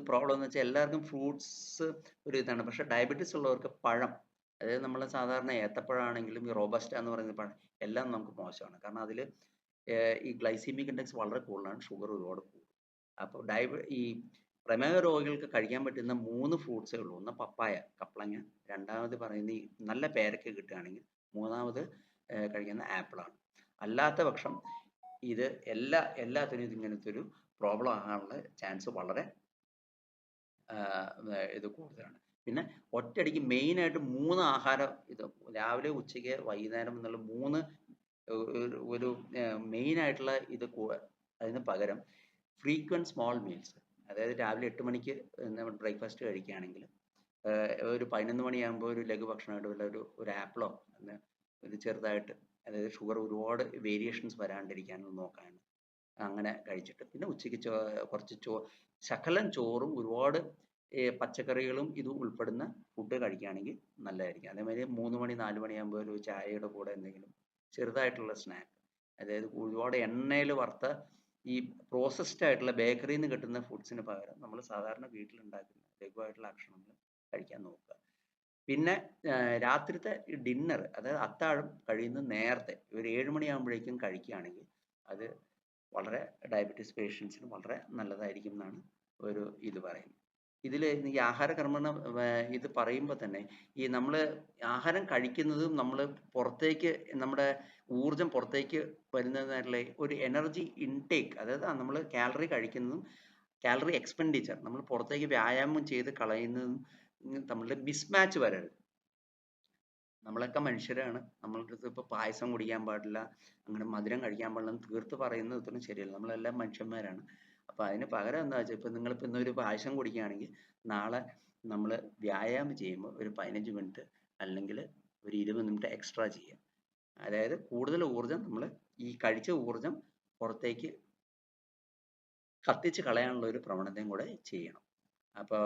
[SPEAKER 1] പ്രോബ്ലം എന്ന് വെച്ചാൽ എല്ലാവർക്കും ഫ്രൂട്ട്സ് ഒരു ഇതാണ്. പക്ഷെ ഡയബറ്റീസ് ഉള്ളവർക്ക് പഴം, അതായത് നമ്മൾ സാധാരണ ഏത്തപ്പഴമാണെങ്കിലും ഈ റോബസ്റ്റ എന്ന് പറയുന്ന പഴം എല്ലാം നമുക്ക് മോശമാണ്. കാരണം അതിൽ ഈ ഗ്ലൈസീമിക് ഇൻഡെക്സ് വളരെ കൂടുതലാണ്, ഷുഗർ ഒരുപാട് കൂടും. അപ്പോൾ ഈ പ്രമേഹ രോഗികൾക്ക് കഴിക്കാൻ പറ്റുന്ന 3 ഫ്രൂട്ട്സേ ഉള്ളൂ. ഒന്ന് പപ്പായ, കപ്ലങ്ങ, രണ്ടാമത് പറയുന്ന ഈ നല്ല പേരയ്ക്ക കിട്ടുകയാണെങ്കിൽ, മൂന്നാമത് കഴിക്കുന്ന ആപ്പിളാണ്. അല്ലാത്ത പക്ഷം ഇത് എല്ലാത്തിനും ഇതിങ്ങനത്തെ ഒരു പ്രോബ്ലം ആകാനുള്ള ചാൻസ് വളരെ ഇത് കൂടുതലാണ്. പിന്നെ ഒറ്റയടിക്ക് മെയിനായിട്ട് 3 ആഹാരം, ഇത് രാവിലെ ഉച്ചയ്ക്ക് വൈകുന്നേരം എന്നുള്ള 3 ഒരു മെയിനായിട്ടുള്ള ഇത് അതിന് പകരം ഫ്രീക്വൻറ്റ് സ്മോൾ മീൽസ്, അതായത് രാവിലെ 8 മണിക്ക് ബ്രേക്ക്ഫാസ്റ്റ് കഴിക്കുകയാണെങ്കിൽ ഒരു 11 മണിയാകുമ്പോൾ ഒരു ലഘു ഭക്ഷണമായിട്ട് വല്ല ഒരു ആപ്പിളോ ഒരു ചെറുതായിട്ട്, അതായത് ഷുഗർ ഒരുപാട് വേരിയേഷൻസ് വരാണ്ടിരിക്കാനും നോക്കാണ് അങ്ങനെ കഴിച്ചിട്ട്, പിന്നെ ഉച്ചയ്ക്ക് കുറച്ച് ശകലം ചോറും ഒരുപാട് പച്ചക്കറികളും ഇത് ഉൾപ്പെടുന്ന ഫുഡ് കഴിക്കുകയാണെങ്കിൽ നല്ലതായിരിക്കും. അതേമാതിരി 3 മണി 4 മണിയാകുമ്പോൾ ഒരു ചായയുടെ കൂടെ എന്തെങ്കിലും ചെറുതായിട്ടുള്ള സ്നാക്ക്, അതായത് ഒരുപാട് എണ്ണയിൽ വറുത്ത ഈ പ്രോസസ്ഡ് ആയിട്ടുള്ള ബേക്കറിയിൽ നിന്ന് കിട്ടുന്ന ഫുഡ്സിന് പകരം നമ്മൾ സാധാരണ വീട്ടിലുണ്ടാക്കുന്ന ലഘുവായിട്ടുള്ള ഭക്ഷണങ്ങൾ കഴിക്കാൻ നോക്കുക. പിന്നെ രാത്രിത്തെ ഡിന്നർ, അതായത് അത്താഴം കഴിയുന്നത് നേരത്തെ ഒരു 7 മണിയാകുമ്പോഴേക്കും കഴിക്കുകയാണെങ്കിൽ അത് വളരെ ഡയബറ്റീസ് പേഷ്യൻസിന് വളരെ നല്ലതായിരിക്കും എന്നാണ് ഒരു ഇത് പറയുന്നത്. ഇതിൽ ഈ ആഹാരക്രമണ ഇത് പറയുമ്പോൾ തന്നെ ഈ നമ്മൾ ആഹാരം കഴിക്കുന്നതും നമ്മൾ പുറത്തേക്ക് നമ്മുടെ ഊർജം പുറത്തേക്ക് വരുന്നതായിട്ടുള്ള ഒരു എനർജി ഇൻടേക്ക്, അതായത് നമ്മൾ കാലറി കഴിക്കുന്നതും കാലറി എക്സ്പെൻഡിച്ചർ നമ്മൾ പുറത്തേക്ക് വ്യായാമം ചെയ്ത് കളയുന്നതും തമ്മിൽ മിസ്മാച്ച് വരരുത്. നമ്മളൊക്കെ മനുഷ്യരാണ്. നമ്മളുടെ അടുത്ത് ഇപ്പോൾ പായസം കുടിക്കാൻ പാടില്ല, അങ്ങനെ മധുരം കഴിക്കാൻ പാടില്ല എന്ന് തീർത്ത് പറയുന്നത് ഇതൊന്നും ശരിയല്ല. നമ്മളെല്ലാം മനുഷ്യന്മാരാണ്. അപ്പോൾ അതിന് പകരം എന്താ വെച്ചാൽ, ഇപ്പോൾ നിങ്ങളിപ്പോൾ ഇന്നൊരു പായസം കുടിക്കുകയാണെങ്കിൽ നാളെ നമ്മൾ വ്യായാമം ചെയ്യുമ്പോൾ ഒരു 15 മിനിറ്റ് അല്ലെങ്കിൽ ഒരു 20 മിനിറ്റ് എക്സ്ട്രാ ചെയ്യുക. അതായത് കൂടുതൽ ഊർജം നമ്മൾ ഈ കഴിച്ച ഊർജം പുറത്തേക്ക് കത്തിച്ച് കളയാനുള്ള ഒരു പ്രവണതയും കൂടെ ചെയ്യണം. അപ്പോൾ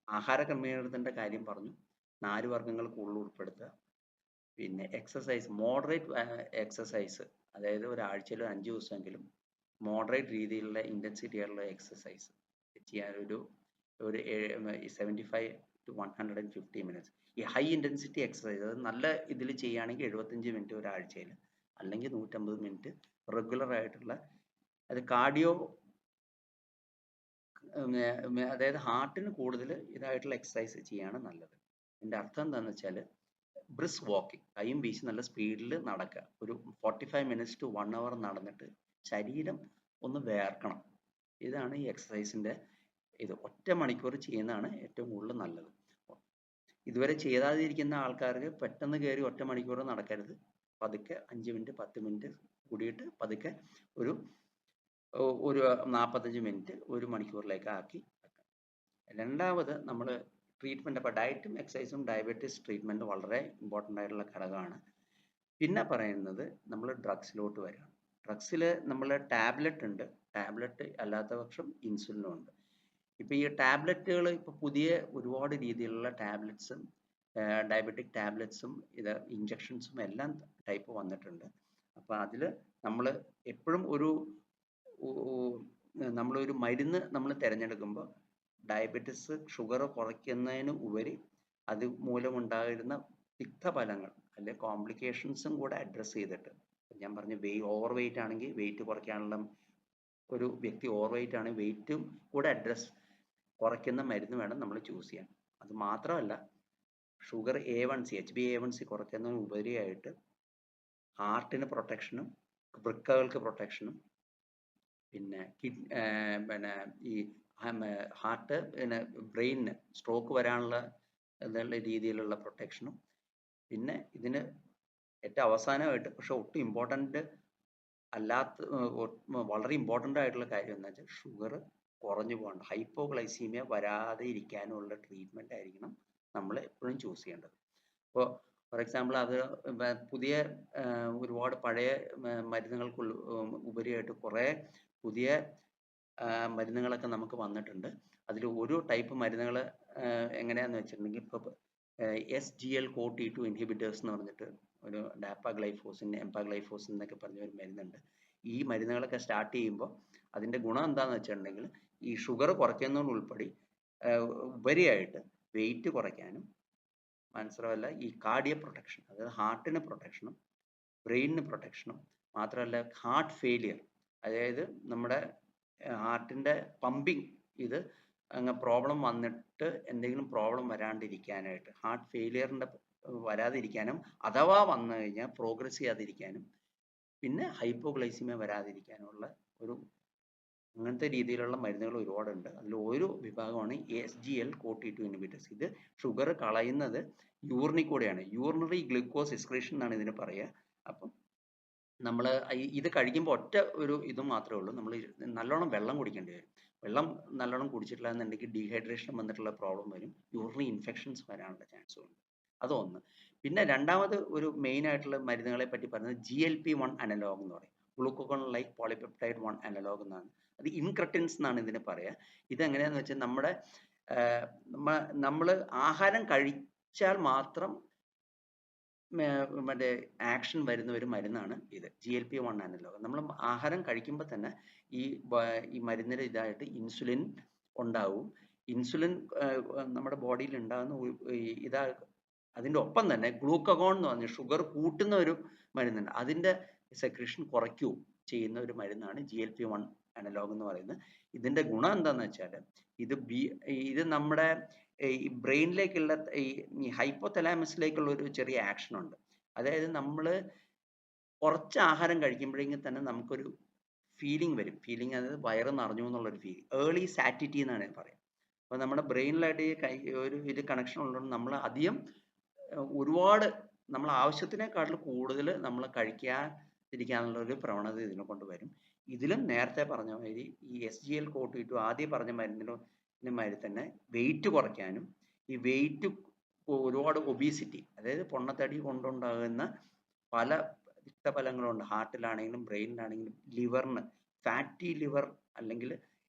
[SPEAKER 1] ആഹാര ക്രമീകരണത്തിൻ്റെ കാര്യം പറഞ്ഞു, നാര് വർഗ്ഗങ്ങൾ കൂടുതൽ ഉൾപ്പെടുത്തുക, പിന്നെ എക്സസൈസ്, മോഡറേറ്റ് എക്സസൈസ്, അതായത് ഒരാഴ്ചയിൽ 5 ദിവസമെങ്കിലും മോഡറേറ്റ് രീതിയിലുള്ള ഇൻറ്റൻസിറ്റി ആയിട്ടുള്ള എക്സസൈസ് ചെയ്യാൻ ഒരു 75 to 150 മിനിറ്റ്സ്. ഈ ഹൈ ഇൻറ്റൻസിറ്റി എക്സസൈസ് അത് നല്ല ഇതിൽ ചെയ്യുകയാണെങ്കിൽ 75 മിനിറ്റ് ഒരാഴ്ചയിൽ, അല്ലെങ്കിൽ 150 മിനിറ്റ് റെഗുലർ ആയിട്ടുള്ള, അത് കാർഡിയോ, അതായത് ഹാർട്ടിന് കൂടുതൽ ഇതായിട്ടുള്ള എക്സസൈസ് ചെയ്യാണ് നല്ലത്. എൻ്റെ അർത്ഥം എന്താണെന്ന് വെച്ചാൽ ബ്രിസ്ക് വാക്കിംഗ്, കൈയും വീശി നല്ല സ്പീഡിൽ നടക്കുക, ഒരു 45 മിനിറ്റ്സ് to 1 hour നടന്നിട്ട് ശരീരം ഒന്ന് വേർക്കണം. ഇതാണ് ഈ എക്സസൈസിൻ്റെ ഇത്. ഒറ്റ മണിക്കൂർ ചെയ്യുന്നതാണ് ഏറ്റവും കൂടുതൽ നല്ലത്. ഇതുവരെ ചെയ്താതിരിക്കുന്ന ആൾക്കാർക്ക് പെട്ടെന്ന് കയറി ഒറ്റ മണിക്കൂർ നടക്കരുത്. പതുക്കെ 5 മിനിറ്റ് 10 മിനിറ്റ് കൂടിയിട്ട് പതുക്കെ ഒരു 45 മിനിറ്റ് 1 മണിക്കൂറിലേക്ക് ആക്കി വെക്കണം. രണ്ടാമത് നമ്മൾ ട്രീറ്റ്മെൻറ്റ്, അപ്പോൾ ഡയറ്റും എക്സസൈസും ഡയബറ്റീസ് ട്രീറ്റ്മെൻറ്റ് വളരെ ഇമ്പോർട്ടൻ്റ് ആയിട്ടുള്ള ഘടകമാണ്. പിന്നെ പറയുന്നത് നമ്മൾ ഡ്രഗ്സിലോട്ട് വരികയാണ്. ഡ്രഗ്സിൽ നമ്മൾ ടാബ്ലറ്റ് ഉണ്ട്, ടാബ്ലറ്റ് അല്ലാത്ത പക്ഷം ഇൻസുലിനും ഉണ്ട്. ഇപ്പോൾ ഈ ടാബ്ലറ്റുകൾ ഇപ്പോൾ പുതിയ ഒരുപാട് രീതിയിലുള്ള ടാബ്ലറ്റ്സും ഡയബറ്റിക് ടാബ്ലറ്റ്സും ഇത് ഇഞ്ചക്ഷൻസും എല്ലാം ടൈപ്പ് വന്നിട്ടുണ്ട്. അപ്പോൾ അതിൽ നമ്മൾ എപ്പോഴും നമ്മളൊരു മരുന്ന് നമ്മൾ തിരഞ്ഞെടുക്കുമ്പോൾ ഡയബറ്റിസ് ഷുഗർ കുറയ്ക്കുന്നതിന് ഉപരി അത് മൂലമുണ്ടാകുന്ന തിക്തഫലങ്ങൾ അല്ലെ കോംപ്ലിക്കേഷൻസും കൂടെ അഡ്രസ്സ് ചെയ്തിട്ട്, ഞാൻ പറഞ്ഞു ഓവർ വെയിറ്റ് ആണെങ്കിൽ വെയിറ്റ് കുറയ്ക്കാനുള്ള, ഒരു വ്യക്തി ഓവർ വെയിറ്റ് ആണെങ്കിൽ വെയിറ്റും കൂടെ കുറയ്ക്കുന്ന മരുന്ന് വേണം നമ്മൾ ചൂസ് ചെയ്യാൻ. അത് മാത്രമല്ല ഷുഗർ A1C HbA1c കുറയ്ക്കുന്നതിന് ഉപരിയായിട്ട് ഹാർട്ടിന് പ്രൊട്ടക്ഷനും വൃക്കകൾക്ക് പ്രൊട്ടക്ഷനും പിന്നെ ഈ ഹാർട്ട് പിന്നെ ബ്രെയിനിന് സ്ട്രോക്ക് വരാനുള്ള എന്നുള്ള രീതിയിലുള്ള പ്രൊട്ടക്ഷനും, പിന്നെ ഇതിന് ഏറ്റവും അവസാനമായിട്ട് പക്ഷെ ഒട്ടും ഇമ്പോർട്ടൻ്റ് അല്ലാത്ത വളരെ ഇമ്പോർട്ടൻ്റ് ആയിട്ടുള്ള കാര്യം എന്താ വെച്ചാൽ ഷുഗർ കുറഞ്ഞു പോകണ്ട, ഹൈപ്പോഗ്ലൈസീമിയ വരാതെ ഇരിക്കാനുള്ള ട്രീറ്റ്മെൻ്റ് ആയിരിക്കണം നമ്മൾ എപ്പോഴും ചൂസ് ചെയ്യേണ്ടത്. ഇപ്പോൾ ഫോർ എക്സാമ്പിൾ അത് പുതിയ ഒരുപാട് പഴയ മരുന്നുകൾക്ക് ഉപരിയായിട്ട് കുറേ പുതിയ മരുന്നുകളൊക്കെ നമുക്ക് വന്നിട്ടുണ്ട്. അതിൽ ഒരു ടൈപ്പ് മരുന്നുകൾ എങ്ങനെയാണെന്ന് വെച്ചിട്ടുണ്ടെങ്കിൽ ഇപ്പോൾ SGLCoT2 ഇൻഹിബിറ്റേഴ്സ് എന്ന് പറഞ്ഞിട്ട് ഒരു ഡാപ്പാഗ്ലൈഫോസിൻ എംപാഗ്ലൈഫോസിൻ എന്നൊക്കെ പറഞ്ഞ ഒരു മരുന്നുണ്ട്. ഈ മരുന്നുകളൊക്കെ സ്റ്റാർട്ട് ചെയ്യുമ്പോൾ അതിൻ്റെ ഗുണം എന്താണെന്ന് വെച്ചിട്ടുണ്ടെങ്കിൽ ഈ ഷുഗർ കുറയ്ക്കുന്നതിനുൾപ്പെടെ ഉപരിയായിട്ട് വെയിറ്റ് കുറയ്ക്കാനും മനസ്സിലാവല്ല ഈ കാർഡിയോ പ്രൊട്ടക്ഷൻ, അതായത് ഹാർട്ടിന് പ്രൊട്ടക്ഷനും ബ്രെയിനിന് പ്രൊട്ടക്ഷനും മാത്രമല്ല ഹാർട്ട് ഫെയിലിയർ, അതായത് നമ്മുടെ ഹാർട്ടിൻ്റെ പമ്പിങ് ഇത് അങ്ങ് പ്രോബ്ലം വന്നിട്ട് എന്തെങ്കിലും പ്രോബ്ലം വരാണ്ടിരിക്കാനായിട്ട്, ഹാർട്ട് ഫെയിലിയറിൻ്റെ വരാതിരിക്കാനും അഥവാ വന്നു കഴിഞ്ഞാൽ പ്രോഗ്രസ് ചെയ്യാതിരിക്കാനും പിന്നെ ഹൈപ്പോഗ്ലൈസിമിയ വരാതിരിക്കാനുള്ള ഒരു അങ്ങനത്തെ രീതിയിലുള്ള മരുന്നുകൾ ഒരുപാടുണ്ട്. അതിൽ ഒരു വിഭാഗമാണ് SGLCoT2 ഇൻഹിബിറ്റേഴ്സ്. ഇത് ഷുഗർ കളയുന്നത് യൂറിനിൽ കൂടെയാണ്, യൂറിനറി ഗ്ലൂക്കോസ് എക്സ്ക്രീഷൻ എന്നാണ് ഇതിന് പറയുക. അപ്പം നമ്മൾ ഇത് കഴിക്കുമ്പോൾ ഒറ്റ ഒരു ഇത് മാത്രമേ ഉള്ളൂ, നമ്മൾ നല്ലോണം വെള്ളം കുടിക്കേണ്ടി വരും. വെള്ളം നല്ലോണം കുടിച്ചിട്ടില്ല എന്നുണ്ടെങ്കിൽ ഡീഹൈഡ്രേഷൻ വന്നിട്ടുള്ള പ്രോബ്ലം വരും, യൂറിനറി ഇൻഫെക്ഷൻസ് വരാനുള്ള ചാൻസും ഉണ്ട്. അതൊന്ന്. പിന്നെ രണ്ടാമത് ഒരു മെയിൻ ആയിട്ടുള്ള മരുന്നുകളെ പറ്റി പറയുന്നത് GLP-1 അനലോഗ് എന്ന് പറയും, ഗ്ലൂക്കോഗോൺ ലൈക്ക് പോളിപെപ്റ്റൈഡ് 1 അനലോഗ് എന്നാണ്. അത് ഇൻക്രെറ്റിൻസ് എന്നാണ് ഇതിന് പറയുക. ഇതെങ്ങനെയാന്ന് വെച്ചാൽ നമ്മൾ ആഹാരം കഴിച്ചാൽ മാത്രം മറ്റേ ആക്ഷൻ വരുന്ന ഒരു മരുന്നാണ് ഇത് GLP-1 അനലോഗ്. നമ്മൾ ആഹാരം കഴിക്കുമ്പോൾ തന്നെ ഈ മരുന്നിന് ഇതായിട്ട് ഇൻസുലിൻ ഉണ്ടാവും. ഇൻസുലിൻ നമ്മുടെ ബോഡിയിൽ ഉണ്ടാകുന്ന അതിൻ്റെ ഒപ്പം തന്നെ ഗ്ലൂക്കഗോൺ എന്ന് പറഞ്ഞ ഷുഗർ കൂട്ടുന്ന ഒരു മരുന്നുണ്ട്, അതിൻ്റെ സെക്രീഷൻ കുറയ്ക്കുകയും ചെയ്യുന്ന ഒരു മരുന്നാണ് GLP-1 അനലോഗ് എന്ന് പറയുന്നത്. ഇതിൻ്റെ ഗുണം എന്താണെന്ന് വെച്ചാൽ ഇത് നമ്മുടെ ഈ ബ്രെയിനിലേക്കുള്ള ഈ ഹൈപ്പോതലാമസിലേക്കുള്ള ഒരു ചെറിയ ആക്ഷൻ ഉണ്ട്. അതായത് നമ്മൾ കുറച്ച് ആഹാരം കഴിക്കുമ്പോഴെങ്കിൽ തന്നെ നമുക്കൊരു ഫീലിംഗ് വരും, അതായത് വയറ് നിറഞ്ഞു എന്നുള്ളൊരു ഫീലിംഗ്, ഏർലി സാറ്റിറ്റി എന്നാണ് പറയുക. അപ്പോൾ നമ്മുടെ ബ്രെയിനിലായിട്ട് ഒരു കണക്ഷൻ ഉള്ളതുകൊണ്ട് നമ്മൾ അധികം ഒരുപാട് നമ്മൾ ആവശ്യത്തിനേക്കാട്ടിൽ കൂടുതൽ നമ്മൾ കഴിക്കാതിരിക്കാനുള്ള ഒരു പ്രവണത ഇതിനെ കൊണ്ട് വരും. ഇതിലും നേരത്തെ പറഞ്ഞ മാതിരി ഈ SGLCoT2 ആദ്യം പറഞ്ഞ മാതിരി തന്നെ വെയിറ്റ് കുറയ്ക്കാനും, ഈ വെയിറ്റ് ഒരുപാട് ഒബീസിറ്റി അതായത് പൊണ്ണത്തടി കൊണ്ടുണ്ടാകുന്ന പല ഫലങ്ങളുണ്ട്, ഹാർട്ടിലാണെങ്കിലും ബ്രെയിനിലാണെങ്കിലും ലിവറിന് ഫാറ്റി ലിവർ അല്ലെങ്കിൽ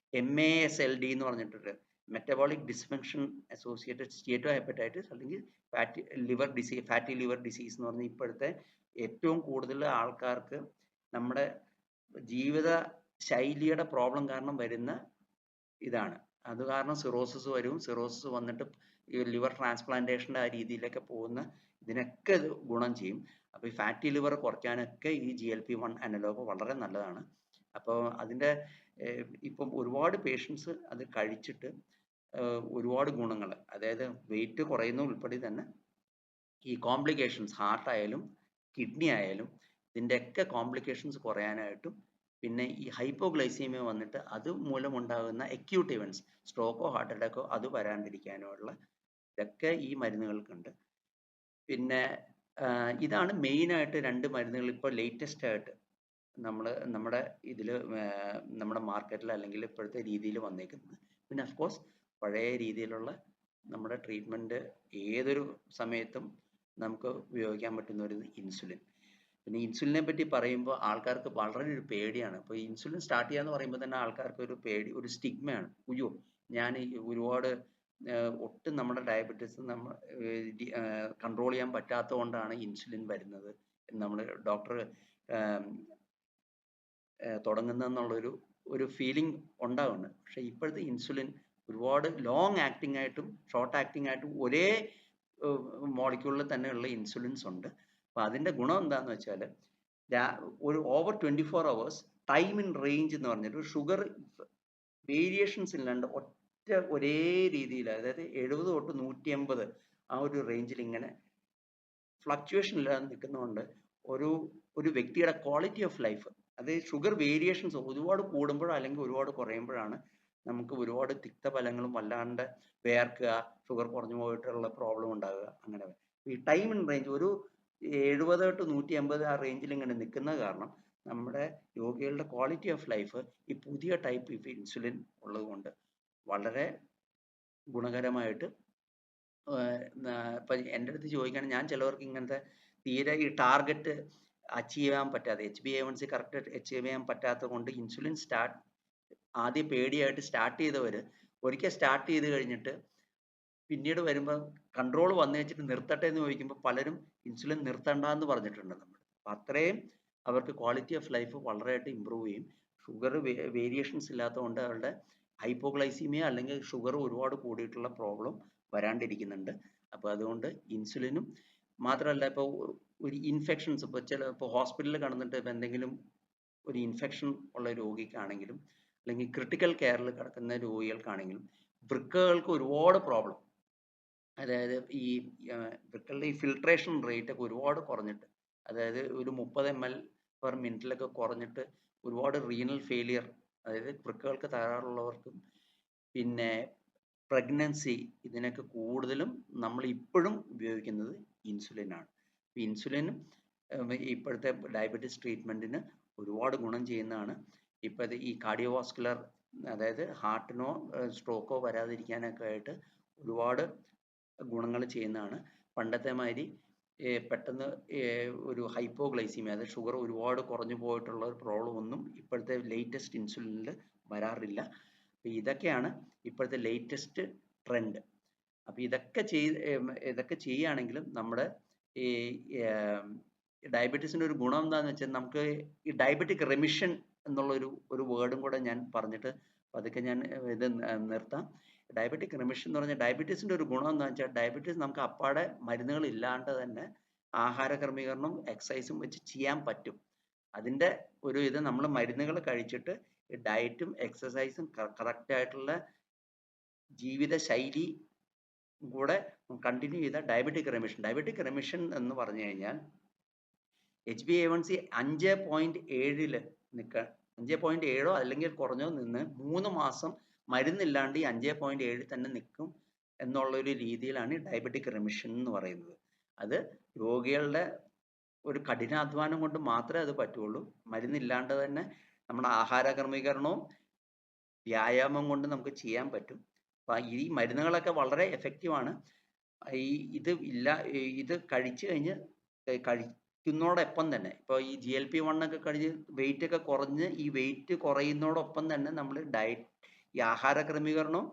[SPEAKER 1] MASLD എന്ന് പറഞ്ഞിട്ടൊരു മെറ്റബോളിക് ഡിസ്ഫങ്ഷൻ അസോസിയേറ്റഡ് സ്റ്റേറ്റോ ഹെപ്പറ്റൈറ്റിസ് അല്ലെങ്കിൽ ഫാറ്റി ലിവർ ഡിസീസ് എന്ന് പറഞ്ഞാൽ ഇപ്പോഴത്തെ ഏറ്റവും കൂടുതൽ ആൾക്കാർക്ക് നമ്മുടെ ജീവിത ശൈലിയുടെ പ്രോബ്ലം കാരണം വരുന്ന ഇതാണ്. അത് കാരണം സിറോസിസ് വരും, സിറോസിസ് വന്നിട്ട് ഈ ലിവർ ട്രാൻസ്പ്ലാന്റേഷൻ്റെ ആ രീതിയിലൊക്കെ പോകുന്ന ഇതിനൊക്കെ ഇത് ഗുണം ചെയ്യും. അപ്പോൾ ഈ ഫാറ്റി ലിവർ കുറയ്ക്കാനൊക്കെ ഈ GLP-1 അനലോഗ് വളരെ നല്ലതാണ്. അപ്പോൾ അതിൻ്റെ ഇപ്പം ഒരുപാട് പേഷ്യൻസ് അത് കഴിച്ചിട്ട് ഒരുപാട് ഗുണങ്ങൾ, അതായത് വെയിറ്റ് കുറയുന്ന ഉൾപ്പെടെ തന്നെ ഈ കോംപ്ലിക്കേഷൻസ് ഹാർട്ടായാലും കിഡ്നി ആയാലും ഇതിൻ്റെയൊക്കെ കോംപ്ലിക്കേഷൻസ് കുറയാനായിട്ടും പിന്നെ ഈ ഹൈപ്പോഗ്ലൈസീമിയ വന്നിട്ട് അത് മൂലമുണ്ടാകുന്ന അക്യൂട്ട് ഇവൻറ്റ്സ് സ്ട്രോക്കോ ഹാർട്ട് അറ്റാക്കോ അത് വരാണ്ടിരിക്കാനുള്ള ഇതൊക്കെ ഈ മരുന്നുകൾക്കുണ്ട്. പിന്നെ ഇതാണ് മെയിനായിട്ട് രണ്ട് മരുന്നുകൾ ഇപ്പോൾ ലേറ്റസ്റ്റ് ആയിട്ട് നമ്മുടെ ഇതിൽ നമ്മുടെ മാർക്കറ്റിൽ അല്ലെങ്കിൽ ഇപ്പോഴത്തെ രീതിയിൽ വന്നേക്കുന്നത്. പിന്നെ അഫ്കോഴ്സ് പഴയ രീതിയിലുള്ള നമ്മുടെ ട്രീറ്റ്മെൻറ്റ് ഏതൊരു സമയത്തും നമുക്ക് ഉപയോഗിക്കാൻ പറ്റുന്ന ഒരു ഇൻസുലിൻ. പിന്നെ ഇൻസുലിനെ പറ്റി പറയുമ്പോൾ ആൾക്കാർക്ക് വളരെ ഒരു പേടിയാണ്. ഇപ്പോൾ ഇൻസുലിൻ സ്റ്റാർട്ട് ചെയ്യാന്ന് പറയുമ്പോൾ തന്നെ ആൾക്കാർക്ക് ഒരു പേടി, ഒരു സ്റ്റിഗ്മയാണ്. അയ്യോ ഞാൻ ഒരുപാട് ഒട്ടും നമ്മുടെ ഡയബറ്റീസ് കൺട്രോൾ ചെയ്യാൻ പറ്റാത്തത് കൊണ്ടാണ് ഇൻസുലിൻ വരുന്നത് നമ്മൾ ഡോക്ടർ തുടങ്ങുന്നതെന്നുള്ളൊരു ഫീലിംഗ് ഉണ്ടാവുന്നുണ്ട്. പക്ഷേ ഇപ്പോഴത്തെ ഇൻസുലിൻ ഒരുപാട് ലോങ് ആക്ടിംഗ് ആയിട്ടും ഷോർട്ട് ആക്ടിംഗ് ആയിട്ടും ഒരേ മോളിക്യൂളിൽ തന്നെയുള്ള ഇൻസുലിൻസ് ഉണ്ട്. അപ്പോൾ അതിൻ്റെ ഗുണം എന്താണെന്ന് വെച്ചാൽ ഒരു over 24 hours time in range എന്ന് പറഞ്ഞിട്ട് ഷുഗർ വേരിയേഷൻസ് ഇല്ലാണ്ട് ഒരേ രീതിയിൽ, അതായത് 70 തൊട്ട് 180 ആ ഒരു റേഞ്ചിൽ ഇങ്ങനെ ഫ്ലക്ച്വേഷൻ ഇല്ലാതെ നിൽക്കുന്നതുകൊണ്ട് ഒരു വ്യക്തിയുടെ ക്വാളിറ്റി ഓഫ് ലൈഫ്, അത് ഷുഗർ വേരിയേഷൻസ് ഒരുപാട് കൂടുമ്പോഴോ അല്ലെങ്കിൽ ഒരുപാട് കുറയുമ്പോഴാണ് നമുക്ക് ഒരുപാട് തിക്തഫലങ്ങളും വല്ലാണ്ട് വേർക്കുക, ഷുഗർ കുറഞ്ഞു പോയിട്ടുള്ള പ്രോബ്ലം ഉണ്ടാകുക. അങ്ങനെ ഈ ടൈം ഇൻ റേഞ്ച് ഒരു 70 to 180 ആ റേഞ്ചിൽ ഇങ്ങനെ നിൽക്കുന്നത് കാരണം നമ്മുടെ രോഗികളുടെ ക്വാളിറ്റി ഓഫ് ലൈഫ് ഈ പുതിയ ടൈപ്പ് ഇൻസുലിൻ ഉള്ളത് കൊണ്ട് വളരെ ഗുണകരമായിട്ട് ഇപ്പം എൻ്റെ അടുത്ത് ചോദിക്കുകയാണെങ്കിൽ ഞാൻ ചിലവർക്ക് ഇങ്ങനത്തെ തീരെ ഈ ടാർഗറ്റ് അച്ചീവ് ചെയ്യാൻ പറ്റാതെ HbA1c കറക്റ്റ് അച്ചീവ് ചെയ്യാൻ പറ്റാത്തത് കൊണ്ട് ഇൻസുലിൻ ആദ്യം പേടിയായിട്ട് സ്റ്റാർട്ട് ചെയ്തവർ ഒരിക്കൽ സ്റ്റാർട്ട് ചെയ്ത് കഴിഞ്ഞിട്ട് പിന്നീട് വരുമ്പോൾ കൺട്രോൾ വന്നു വെച്ചിട്ട് നിർത്തട്ടെ എന്ന് ചോദിക്കുമ്പോൾ പലരും ഇൻസുലിൻ നിർത്തണ്ട എന്ന് പറഞ്ഞിട്ടുണ്ട് നമ്മൾ. അപ്പം അത്രയും അവർക്ക് ക്വാളിറ്റി ഓഫ് ലൈഫ് വളരെയായിട്ട് ഇമ്പ്രൂവ് ചെയ്യും. ഷുഗർ വേരിയേഷൻസ് ഇല്ലാത്തതുകൊണ്ട് അവരുടെ ഹൈപ്പോഗ്ലൈസീമിയ അല്ലെങ്കിൽ ഷുഗർ ഒരുപാട് കൂടിയിട്ടുള്ള പ്രോബ്ലം വരാണ്ടിരിക്കുന്നുണ്ട്. അപ്പോൾ അതുകൊണ്ട് ഇൻസുലിനും മാത്രമല്ല, ഇപ്പോൾ ഒരു ഇൻഫെക്ഷൻസ് ഇപ്പോൾ ഹോസ്പിറ്റലിൽ കിടന്നിട്ട് ഇപ്പോൾ എന്തെങ്കിലും ഒരു ഇൻഫെക്ഷൻ ഉള്ള രോഗിക്കാണെങ്കിലും അല്ലെങ്കിൽ ക്രിട്ടിക്കൽ കെയറിൽ കിടക്കുന്ന രോഗികൾക്കാണെങ്കിലും വൃക്കകൾക്ക് ഒരുപാട് പ്രോബ്ലം, അതായത് ഈ വൃക്കളുടെ ഈ ഫിൽട്രേഷൻ റേറ്റ് ഒക്കെ ഒരുപാട് കുറഞ്ഞിട്ട്, അതായത് ഒരു 30 ml/min കുറഞ്ഞിട്ട് ഒരുപാട് റീനൽ ഫെയിലിയർ, അതായത് വൃക്കകൾക്ക് തകരാറുള്ളവർക്കും പിന്നെ പ്രഗ്നൻസി, ഇതിനൊക്കെ കൂടുതലും നമ്മൾ ഇപ്പോഴും ഉപയോഗിക്കുന്നത് ഇൻസുലിനാണ്. ഇൻസുലിനും ഇപ്പോഴത്തെ ഡയബറ്റീസ് ട്രീറ്റ്മെൻറ്റിന് ഒരുപാട് ഗുണം ചെയ്യുന്നതാണ്. ഇപ്പോഴത്തെ ഈ കാർഡിയോവാസ്കുലർ, അതായത് ഹാർട്ടിനോ സ്ട്രോക്കോ വരാതിരിക്കാനൊക്കെ ആയിട്ട് ഒരുപാട് ഗുണങ്ങൾ ചെയ്യുന്നതാണ്. പണ്ടത്തെ മാതിരി പെട്ടെന്ന് ഒരു ഹൈപ്പോഗ്ലൈസീമിയ, അതായത് ഷുഗർ ഒരുപാട് കുറഞ്ഞു പോയിട്ടുള്ള ഒരു പ്രോബ്ലം ഒന്നും ഇപ്പോഴത്തെ ലേറ്റസ്റ്റ് ഇൻസുലിനിൽ വരാറില്ല. അപ്പോൾ ഇതൊക്കെയാണ് ഇപ്പോഴത്തെ ലേറ്റസ്റ്റ് ട്രെൻഡ്. അപ്പോൾ ഇതൊക്കെ ചെയ്യുകയാണെങ്കിലും നമ്മുടെ ഈ ഡയബറ്റീസിൻ്റെ ഒരു ഗുണം എന്താണെന്ന് വെച്ചാൽ നമുക്ക് ഈ ഡയബറ്റിക് റെമിഷൻ എന്നുള്ള ഒരു വേർഡും കൂടെ ഞാൻ പറഞ്ഞിട്ട് അതൊക്കെ ഞാൻ ഇത് നിർത്താം. ഡയബറ്റിക് റെമിഷൻ എന്ന് പറഞ്ഞാൽ ഡയബറ്റീസിൻ്റെ ഒരു ഗുണം എന്താണെന്ന് വെച്ചാൽ ഡയബറ്റീസ് നമുക്ക് അപ്പാടെ മരുന്നുകൾ ഇല്ലാണ്ട് തന്നെ ആഹാര ക്രമീകരണവും എക്സസൈസും വെച്ച് ചെയ്യാൻ പറ്റും. അതിൻ്റെ ഇത് നമ്മൾ മരുന്നുകൾ കഴിച്ചിട്ട് ഡയറ്റും എക്സസൈസും കറക്റ്റായിട്ടുള്ള ജീവിതശൈലി കൂടെ കണ്ടിന്യൂ ചെയ്ത ഡയബറ്റിക് റെമിഷൻ എന്ന് പറഞ്ഞു കഴിഞ്ഞാൽ HbA1c 5.7 നിൽക്കുക, 5.7 അല്ലെങ്കിൽ കുറഞ്ഞോ നിന്ന് 3 മാസം മരുന്നില്ലാണ്ട് ഈ 5.7 തന്നെ നിൽക്കും എന്നുള്ളൊരു രീതിയിലാണ് ഡയബറ്റിക് റെമിഷൻ എന്ന് പറയുന്നത്. അത് രോഗികളുടെ ഒരു കഠിനാധ്വാനം കൊണ്ട് മാത്രമേ അത് പറ്റുള്ളൂ. മരുന്നില്ലാണ്ട് തന്നെ നമ്മുടെ ആഹാര ക്രമീകരണവും വ്യായാമം കൊണ്ട് നമുക്ക് ചെയ്യാൻ പറ്റും. അപ്പം ഈ മരുന്നുകളൊക്കെ വളരെ എഫക്റ്റീവാണ്. ഇത് കഴിച്ചു കഴിഞ്ഞ് കഴിക്കുന്നതോടൊപ്പം തന്നെ ഇപ്പോൾ ഈ GLP-1 ഒക്കെ കഴിഞ്ഞ് വെയിറ്റ് ഒക്കെ കുറഞ്ഞ് ഈ വെയിറ്റ് കുറയുന്നതോടൊപ്പം തന്നെ നമ്മൾ ഈ ആഹാര ക്രമീകരണവും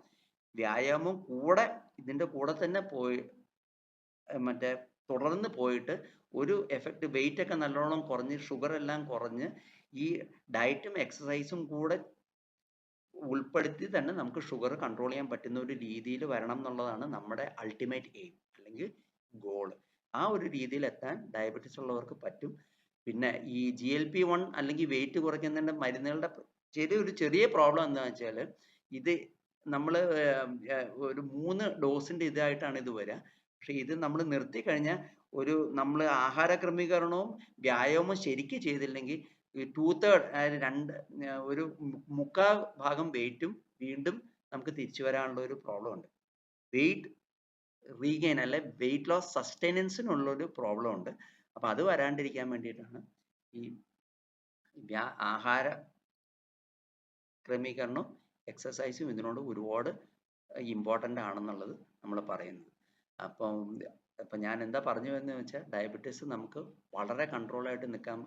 [SPEAKER 1] വ്യായാമവും ഇതിൻ്റെ കൂടെ തന്നെ തുടർന്ന് പോയിട്ട് ഒരു എഫക്റ്റ്, വെയിറ്റ് ഒക്കെ നല്ലോണം കുറഞ്ഞ് ഷുഗർ എല്ലാം കുറഞ്ഞ് ഈ ഡയറ്റും എക്സസൈസും കൂടെ ഉൾപ്പെടുത്തി തന്നെ നമുക്ക് ഷുഗർ കൺട്രോൾ ചെയ്യാൻ പറ്റുന്ന ഒരു രീതിയിൽ വരണം എന്നുള്ളതാണ് നമ്മുടെ അൾട്ടിമേറ്റ് എയിം അല്ലെങ്കിൽ ഗോള്. ആ ഒരു രീതിയിൽ എത്താൻ ഡയബറ്റീസ് ഉള്ളവർക്ക് പറ്റും. പിന്നെ ഈ GLP-1 അല്ലെങ്കിൽ വെയിറ്റ് കുറയ്ക്കുന്നതിൻ്റെ മരുന്നുകളുടെ ചെറിയ പ്രോബ്ലം എന്താണെന്ന് വെച്ചാൽ ഇത് നമ്മൾ ഒരു 3 ഡോസിൻ്റെ ഇതായിട്ടാണ് ഇത് വരിക. പക്ഷെ ഇത് നമ്മൾ നിർത്തി കഴിഞ്ഞാൽ നമ്മൾ ആഹാര ക്രമീകരണവും വ്യായാമവും ശരിക്കും ചെയ്തില്ലെങ്കിൽ ഈ 2/3 ഒരു 3/4 ഭാഗം വെയിറ്റും വീണ്ടും നമുക്ക് തിരിച്ചു വരാനുള്ള ഒരു പ്രോബ്ലം ഉണ്ട്. വെയിറ്റ് റീഗെയിൻ അല്ലെ വെയിറ്റ് ലോസ് സസ്റ്റൈനൻസിനുള്ളൊരു പ്രോബ്ലം ഉണ്ട്. അപ്പം അത് വരാണ്ടിരിക്കാൻ വേണ്ടിയിട്ടാണ് ഈ ആഹാര ക്രമീകരണവും എക്സസൈസും ഇതിനോട് ഒരുപാട് ഇമ്പോർട്ടൻ്റ് ആണെന്നുള്ളത് നമ്മൾ പറയുന്നത്. അപ്പം ഞാൻ എന്താ പറഞ്ഞു എന്ന് വെച്ചാൽ ഡയബറ്റീസ് നമുക്ക് വളരെ കൺട്രോളായിട്ട് നിൽക്കാൻ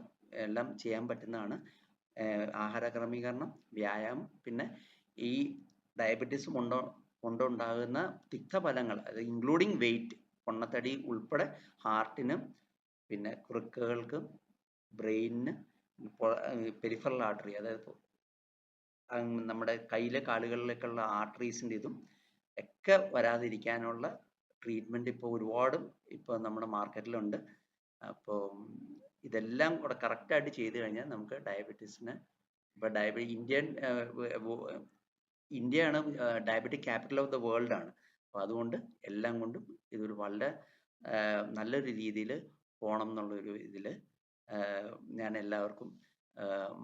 [SPEAKER 1] എല്ലാം ചെയ്യാൻ പറ്റുന്നതാണ്. ആഹാര ക്രമീകരണം, വ്യായാമം, പിന്നെ ഈ ഡയബറ്റീസ് കൊണ്ടുണ്ടാകുന്ന തിക്തഫലങ്ങൾ, അത് ഇൻക്ലൂഡിങ് വെയിറ്റ്, പൊണ്ണത്തടി ഉൾപ്പെടെ ഹാർട്ടിനും പിന്നെ വൃക്കകൾക്കും ബ്രെയിനിന് പെരിഫറൽ ആർട്ടറി, അതായത് നമ്മുടെ കയ്യിലെ കാലുകളിലേക്കുള്ള ആർട്ടറീസിൻ്റെ ഇതും ഒക്കെ വരാതിരിക്കാനുള്ള ട്രീറ്റ്മെൻറ്റ് ഇപ്പോൾ ഒരുപാട് നമ്മുടെ മാർക്കറ്റിലുണ്ട്. അപ്പോൾ ഇതെല്ലാം കൂടെ കറക്റ്റായിട്ട് ചെയ്ത് കഴിഞ്ഞാൽ നമുക്ക് ഡയബറ്റീസിന് ഇപ്പോൾ ഇന്ത്യയാണ് diabetic capital of the world ആണ്. അപ്പോൾ അതുകൊണ്ട് എല്ലാം കൊണ്ടും ഇതൊരു വളരെ നല്ലൊരു രീതിയിൽ പോകണം എന്നുള്ളൊരു ഇതിൽ ഞാൻ എല്ലാവർക്കും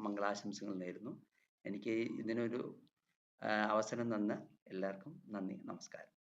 [SPEAKER 1] മംഗളാശംസകൾ നേരുന്നു. എനിക്ക് ഇതിനൊരു അവസരം തന്ന എല്ലാവർക്കും നന്ദി, നമസ്കാരം.